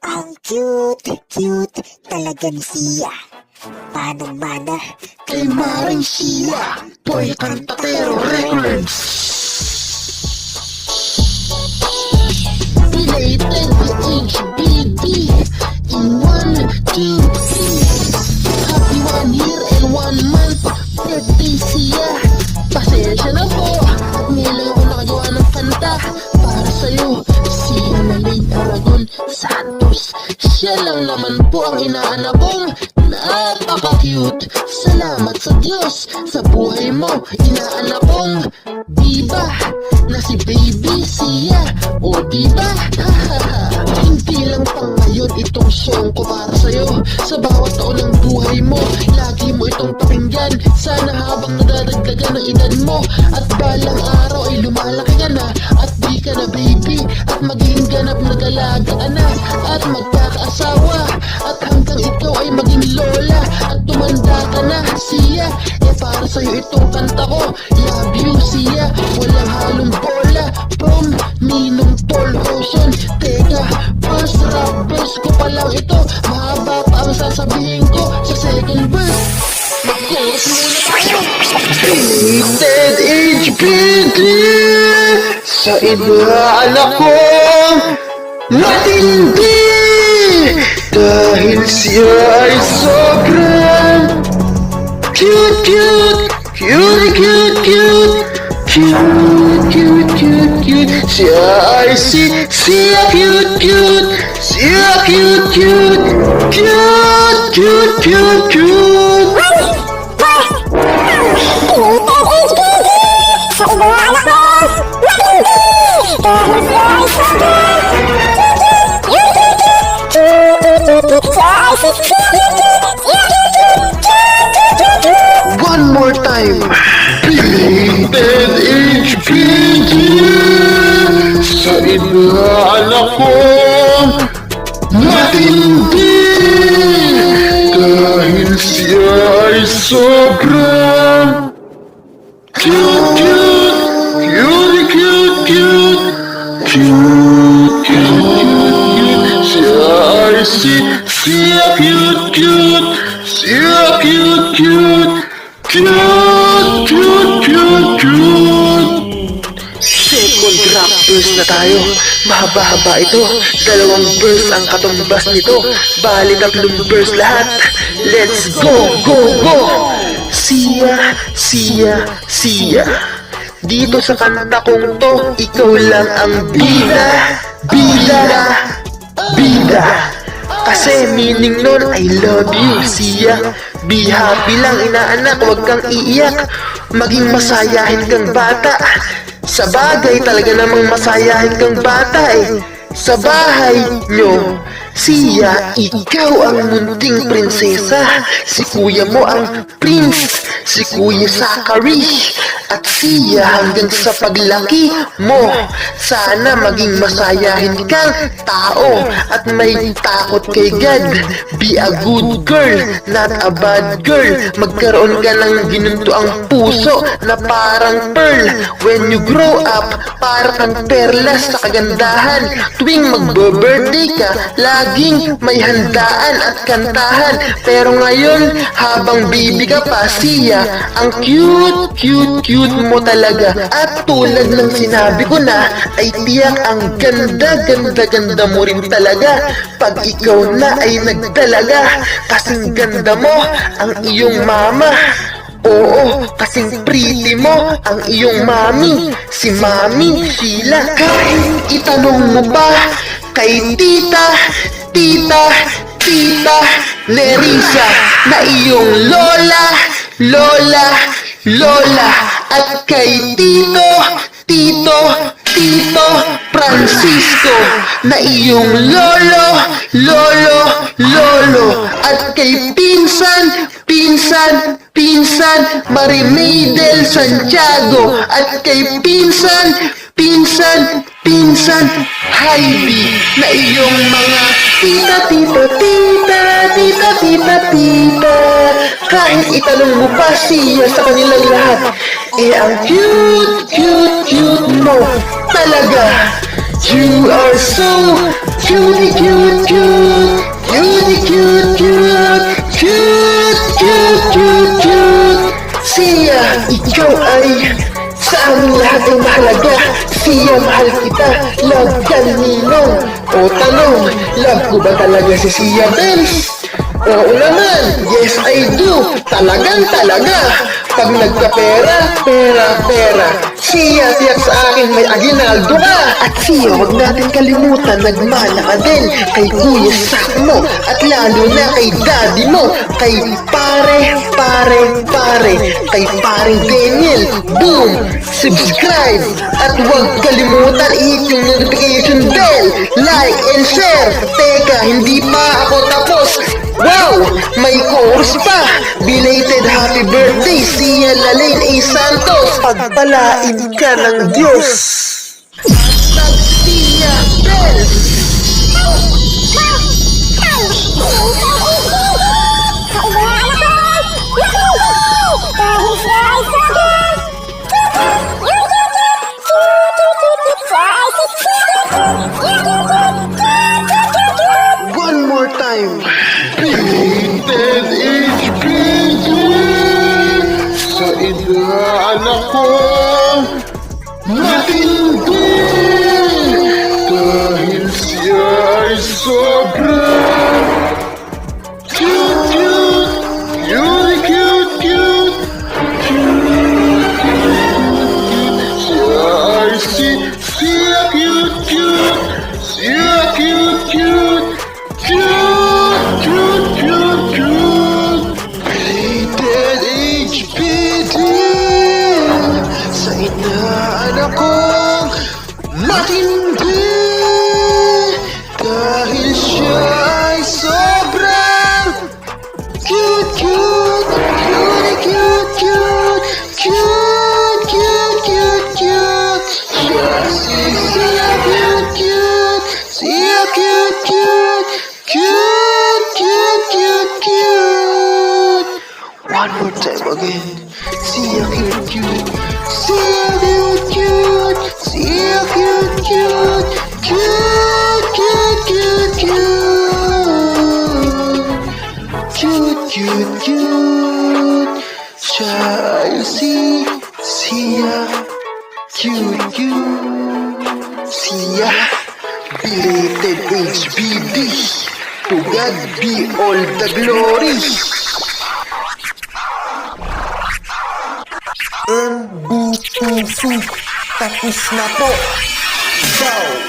Ang cute talaga ni Sia. Manang-mana Kay Maring Sia, Boy Cantatero Records. Belated HBD in 1, 2, 3. Happy 1 year and 1 month birthday Sia. Pasensya na po, ngayon ako nakagawa ng kanta para sa'yo. Sia Malay Aragon Santos, siya lang naman po ang inaanak kong napaka-cute. Salamat sa Diyos sa buhay mo, inaanak kong diba na si Baby Sia. O diba? Hindi lang pang ngayon itong song ko para sa'yo. Sa bawat taon ng buhay mo, lagi mo itong pakinggan. Sana habang nadadagdagan ng edad mo, at balang araw ay lumalaki ka na, at di ka na baby, at maging ganap na dalaga ka na, at magkakaasawa, at hanggang ikaw ay maging lola, at tumanda ka na Sia. Para sa'yo itong kanta ko, love you Sia, walang halong bola. From Ninong Paul Roson. Teka, first rap verse ko pa lang ito, mahaba pa ang sasabihin ko sa second verse. Mag-chorus muna tayo. Belated HBD, sa inaanak ko matindi, dahil siya ay sobrang cute. Siya ay Sia cute. One more time. Belated HBD, sa inaanak ko matindi, dahil siya ay sobrang cute. Siya ay Sia cute. Second rap verse na tayo. Mahaba-haba ito. 2 verse ang katumbas nito. Bali 3 verse lahat. Let's go. Sia. Dito sa kanta kong to, ikaw lang ang bida. Kasi meaning nun, I love you Sia. Be happy lang inaanak, huwag kang iiyak. Maging masayahin kang bata. Sa bagay talaga namang masayahin kang bata eh. Sa bahay nyo, Sia, ikaw ang munting prinsesa. Si kuya mo ang prince, si kuya Zachary. At Sia, hanggang sa paglaki mo, sana maging masayahin kang tao at may takot kay God. Be a good girl, not a bad girl. Magkaroon ka ng ginuntuang puso na parang pearl. When you grow up, para kang perlas sa kagandahan. Tuwing magbo-birthday ka, laging may handaan at kantahan. Pero ngayon, habang baby ka pa, Sia, ang cute mo talaga. At tulad ng sinabi ko na, ay tiyak ang ganda mo rin talaga. Pag ikaw na ay nagdalaga, kasing ganda mo ang iyong mama. Oo, kasing pretty mo ang iyong mami, si Mami Sheila. Kahit itanong mo pa kay Tita Nerissa na iyong Lola, at kay Tito Francisco na iyong Lolo, at kay Pinsan Marimay del Santiago, at kay Pinsan Heidi na iyong mga tita. Kahit itanong mo pa Sia sa kanilang lahat, eh ang cute mo talaga. You are so Cutie, cute, cute. Cutie, cute, cute. Cute, cute, cute, cute. Siya, ikaw ay sa amin lahat ay mahalaga. Siya, mahal kita. Love ka ni Ninong. O tanong, love ko ba talaga si Siya Bells? Oo naman, yes I do. Talagang talaga. Pag nagkapera, pera, pera. Siya, tiyak sa akin may aginaldo ka. At siya, wag natin kalimutan, nagmana ka din kay Kuya Sakmo. At lalo na kay daddy mo. Kay pare, pare, pare. Kay paring Daniel. Boom! Subscribe! At wag kalimutan i-hit yung notification bell. Like and share. Teka, hindi pa ako tapos. Wow! May chorus pa! Belated happy birthday, Siya Lalaine A. Santos! Pagpalain ka ng Diyos! Siya Bells! One more time! Belated HPG sa inaanak ko matindi dahil siya ay sobrang cute, cute, cute, cute, cute, siya ay siya cute, cute, siya cute, cute, cute, cute, cute, cute. Belated HPD sa inaanak kong matindi dahil siya ay sobrang cute, cute, cute, cute, cute, cute, cute, cute, cute. Siya cute, cute, siya cute, cute, cute, cute, cute, cute. One more time again. Siya cute, cute, siya cute, cute, siya cute, cute, cute, cute, cute, cute. Cute, cute, cute. Siya ay siya cute, cute. Siya, belated HBD. To God be all the glory. MBTC, tapos na po. Go!